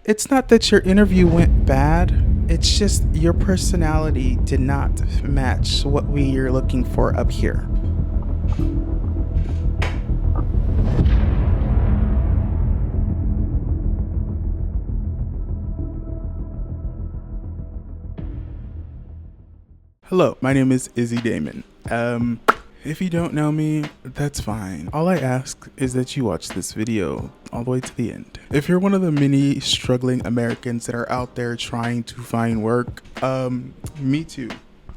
It's not that your interview went bad. It's just your personality did not match what we're looking for up here. Hello, my name is Izzy Damon. If you don't know me, that's fine. All I ask is that you watch this video all the way to the end. If you're one of the many struggling Americans that are out there trying to find work, me too.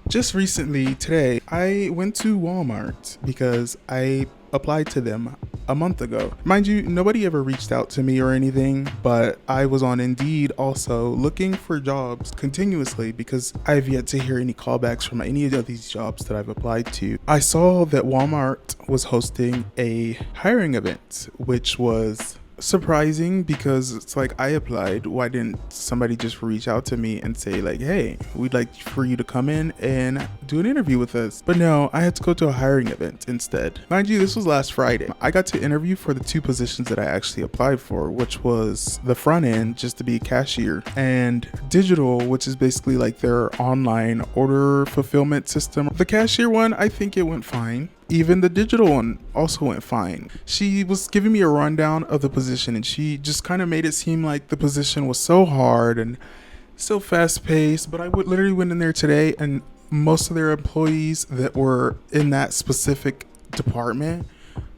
Just recently, today, I went to Walmart because I applied to them a month ago. Mind you, nobody ever reached out to me or anything, but I was on Indeed also looking for jobs continuously because I've yet to hear any callbacks from any of these jobs that I've applied to. I saw that Walmart was hosting a hiring event, which was surprising because it's like, I applied. Why didn't somebody just reach out to me and say like, hey, we'd like for you to come in and do an interview with us? But no, I had to go to a hiring event instead. Mind you, this was last Friday. I got to interview for the two positions that I actually applied for, which was the front end, just to be a cashier, and digital, which is basically like their online order fulfillment system. The cashier one, I think it went fine. Even the digital one also went fine. She was giving me a rundown of the position and she just kind of made it seem like the position was so hard and so fast paced. But I literally went in there today and most of their employees that were in that specific department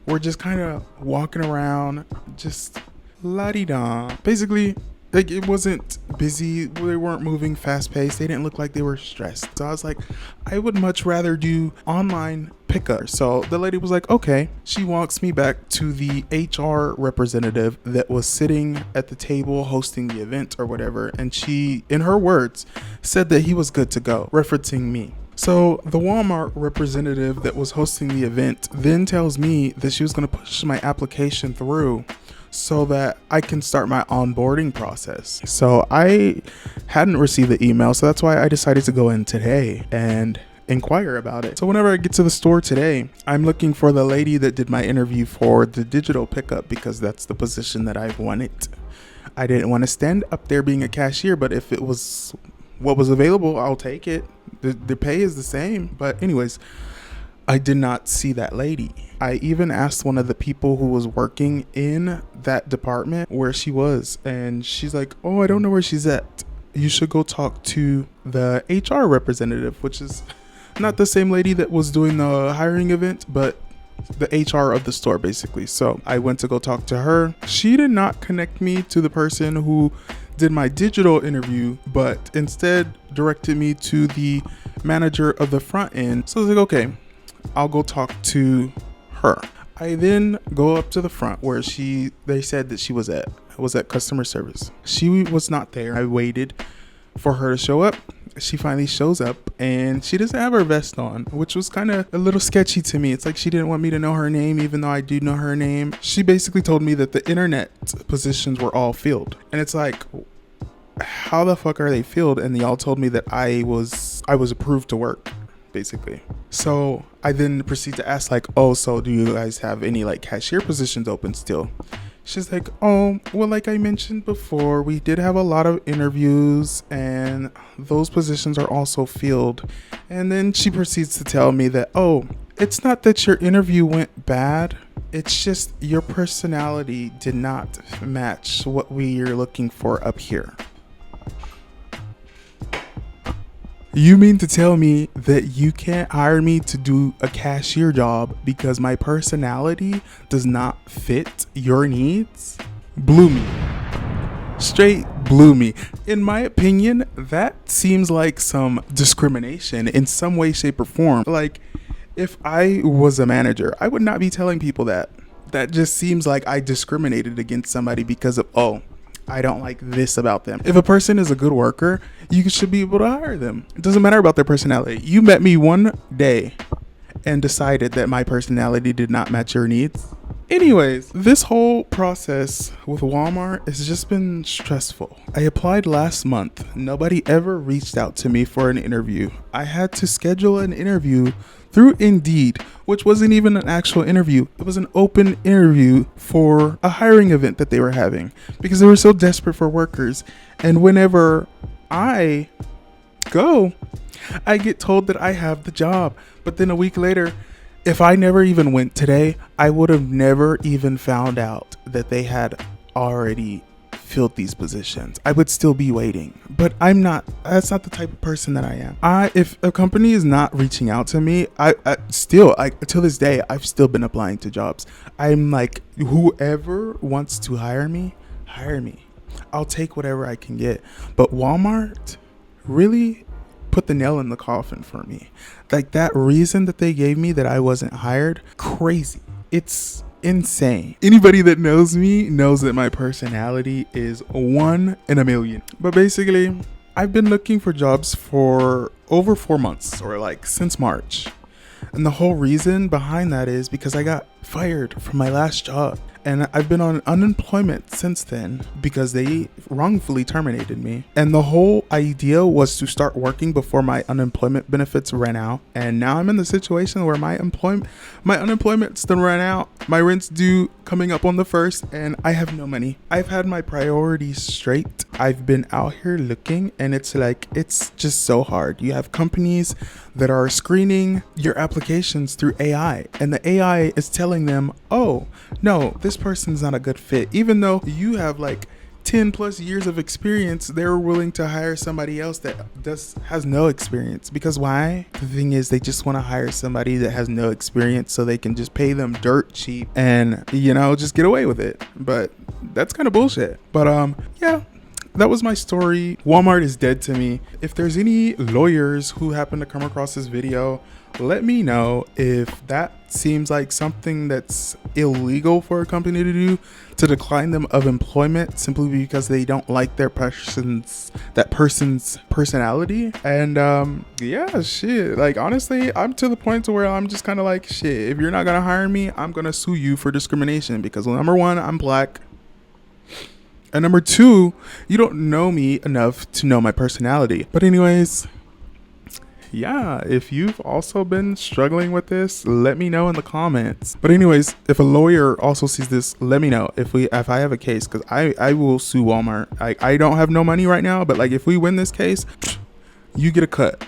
were just kind of walking around, just la-di-da. Basically, like, it wasn't busy. They weren't moving fast paced. They didn't look like they were stressed. So I was like, I would much rather do online pickup. So the lady was like, okay. She walks me back to the HR representative that was sitting at the table hosting the event or whatever. And she, in her words, said that he was good to go, referencing me. So the Walmart representative that was hosting the event then tells me that she was going to push my application through so that I can start my onboarding process. So I hadn't received the email, so that's why I decided to go in today and inquire about it. So whenever I get to the store today, I'm looking for the lady that did my interview for the digital pickup because that's the position that I've wanted. I didn't want to stand up there being a cashier, but if it was what was available, I'll take it. The pay is the same. But anyways, I did not see that lady. I even asked one of the people who was working in that department where she was, and she's like, oh, I don't know where she's at. You should go talk to the HR representative, which is not the same lady that was doing the hiring event, but the HR of the store basically. So I went to go talk to her. She did not connect me to the person who did my digital interview, but instead directed me to the manager of the front end. So I was like, okay, I'll go talk to her. I then go up to the front where they said that she was at customer service. She was not there. I waited for her to show up. She finally shows up and she doesn't have her vest on, which was kind of a little sketchy to me. It's like she didn't want me to know her name, even though I do know her name. She basically told me that the internet positions were all filled. And it's like, how the fuck are they filled? And y'all told me that I was approved to work, basically. So I then proceed to ask like, oh, so do you guys have any like cashier positions open still? She's like, oh, well, like I mentioned before, we did have a lot of interviews and those positions are also filled. And then she proceeds to tell me that, oh, it's not that your interview went bad. It's just your personality did not match what we're looking for up here. You mean to tell me that you can't hire me to do a cashier job because my personality does not fit your needs? Blew me. Straight blew me. In my opinion, that seems like some discrimination in some way, shape, or form. Like, if I was a manager, I would not be telling people that. That just seems like I discriminated against somebody because of, oh, I don't like this about them. If a person is a good worker, you should be able to hire them. It doesn't matter about their personality. You met me one day and decided that my personality did not match your needs. Anyways, this whole process with Walmart has just been stressful. I applied last month. Nobody ever reached out to me for an interview. I had to schedule an interview through Indeed, which wasn't even an actual interview. It was an open interview for a hiring event that they were having because they were so desperate for workers. And whenever I go, I get told that I have the job. But then a week later, if I never even went today, I would have never even found out that they had already filled these positions. I would still be waiting. But I'm not, that's not the type of person that I am. If a company is not reaching out to me, I till this day, I've still been applying to jobs. I'm like, whoever wants to hire me, hire me. I'll take whatever I can get. But Walmart really put the nail in the coffin for me. Like, that reason that they gave me that I wasn't hired, crazy. It's insane. Anybody that knows me knows that my personality is 1 in a million. But basically, I've been looking for jobs for over 4 months, or like since March. And the whole reason behind that is because I got fired from my last job. And I've been on unemployment since then because they wrongfully terminated me. And the whole idea was to start working before my unemployment benefits ran out. And now I'm in the situation where my unemployment's done ran out. My rent's due coming up on the 1st and I have no money. I've had my priorities straight. I've been out here looking and it's just so hard. You have companies that are screening your applications through AI and the AI is telling them, oh, no, this person's not a good fit. Even though you have like 10 plus years of experience, they're willing to hire somebody else that has no experience. Because why? The thing is, they just want to hire somebody that has no experience so they can just pay them dirt cheap and, just get away with it. But that's kind of bullshit. But yeah. That was my story. Walmart is dead to me. If there's any lawyers who happen to come across this video, let me know if that seems like something that's illegal for a company to do, to decline them of employment simply because they don't like that person's personality. And yeah, shit. Like, honestly, I'm to the point to where I'm just kind of like, shit, if you're not gonna hire me, I'm gonna sue you for discrimination because, well, number one, I'm black. And number two, you don't know me enough to know my personality. But anyways, yeah, if you've also been struggling with this, let me know in the comments. But anyways, if a lawyer also sees this, let me know if I have a case, because I will sue Walmart. I don't have no money right now, but like if we win this case, you get a cut.